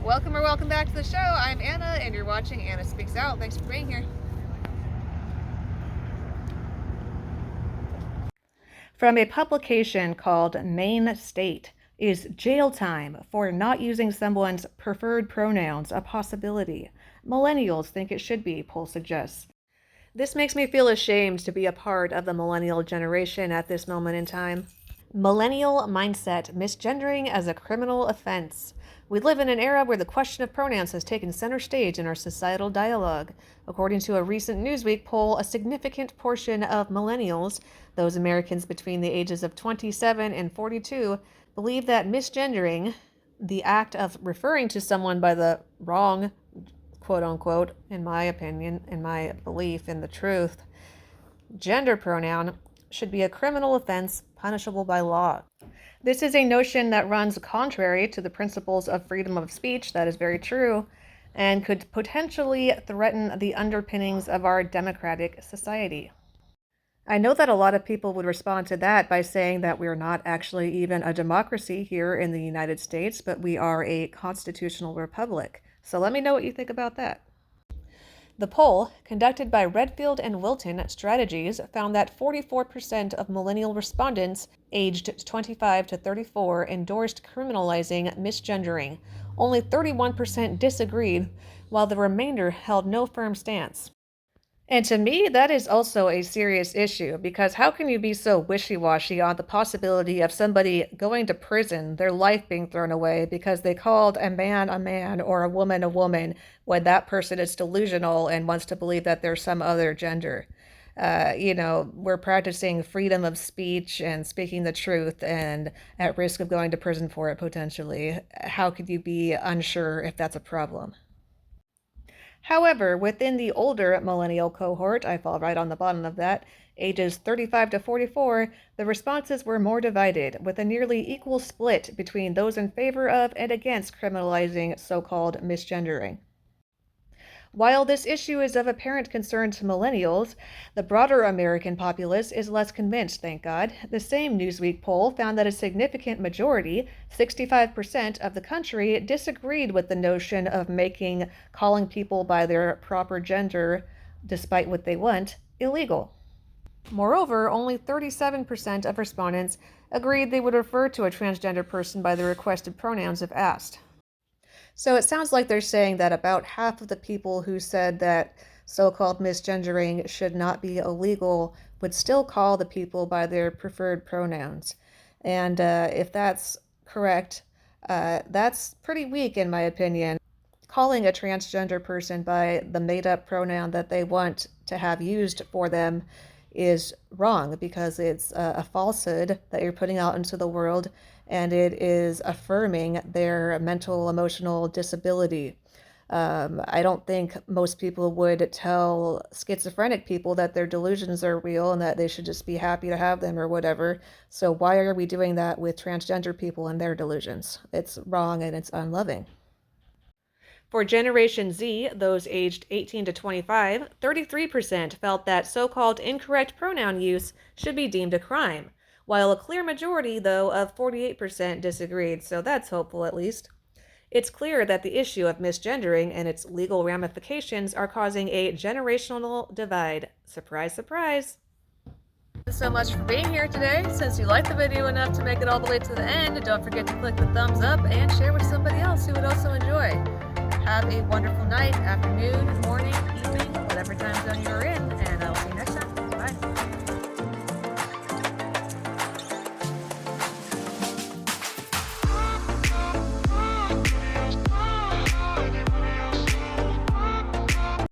Welcome back to the show. I'm Anna, and you're watching Anna Speaks Out. Thanks for being here. From a publication called Maine State, is jail time for not using someone's preferred pronouns a possibility? Millennials think it should be, poll suggests. This makes me feel ashamed to be a part of the millennial generation at this moment in time. Millennial mindset, misgendering as a criminal offense. We live in an era where the question of pronouns has taken center stage in our societal dialogue. According to a recent Newsweek poll, a significant portion of millennials, those Americans between the ages of 27 and 42, believe that misgendering, the act of referring to someone by the wrong, quote unquote, in my opinion, in my belief in the truth, gender pronoun, should be a criminal offense punishable by law. This is a notion that runs contrary to the principles of freedom of speech, that is very true, and could potentially threaten the underpinnings of our democratic society. I know that a lot of people would respond to that by saying that we're not actually even a democracy here in the United States, but we are a constitutional republic. So let me know what you think about that. The poll, conducted by Redfield and Wilton Strategies, found that 44% of millennial respondents aged 25 to 34 endorsed criminalizing misgendering. Only 31% disagreed, while the remainder held no firm stance. And to me, that is also a serious issue, because how can you be so wishy-washy on the possibility of somebody going to prison, their life being thrown away because they called a man or a woman when that person is delusional and wants to believe that there's some other gender? We're practicing freedom of speech and speaking the truth and at risk of going to prison for it potentially. How could you be unsure if that's a problem? However, within the older millennial cohort, I fall right on the bottom of that, ages 35 to 44, the responses were more divided, with a nearly equal split between those in favor of and against criminalizing so-called misgendering. While this issue is of apparent concern to millennials, the broader American populace is less convinced, thank God. The same Newsweek poll found that a significant majority, 65% of the country, disagreed with the notion of making calling people by their proper gender, despite what they want, illegal. Moreover, only 37% of respondents agreed they would refer to a transgender person by the requested pronouns if asked. So it sounds like they're saying that about half of the people who said that so-called misgendering should not be illegal would still call the people by their preferred pronouns. And if that's correct, that's pretty weak in my opinion. Calling a transgender person by the made-up pronoun that they want to have used for them is wrong, because it's a falsehood that you're putting out into the world, and it is affirming their mental, emotional disability. I don't think most people would tell schizophrenic people that their delusions are real and that they should just be happy to have them or whatever. So why are we doing that with transgender people and their delusions? It's wrong and it's unloving. For Generation Z, those aged 18 to 25, 33% felt that so-called incorrect pronoun use should be deemed a crime, while a clear majority, though, of 48% disagreed, so that's hopeful at least. It's clear that the issue of misgendering and its legal ramifications are causing a generational divide. Surprise, surprise. Thanks so much for being here today. Since you liked the video enough to make it all the way to the end, don't forget to click the thumbs up and share with somebody else who would also enjoy. Have a wonderful night, afternoon, morning, evening,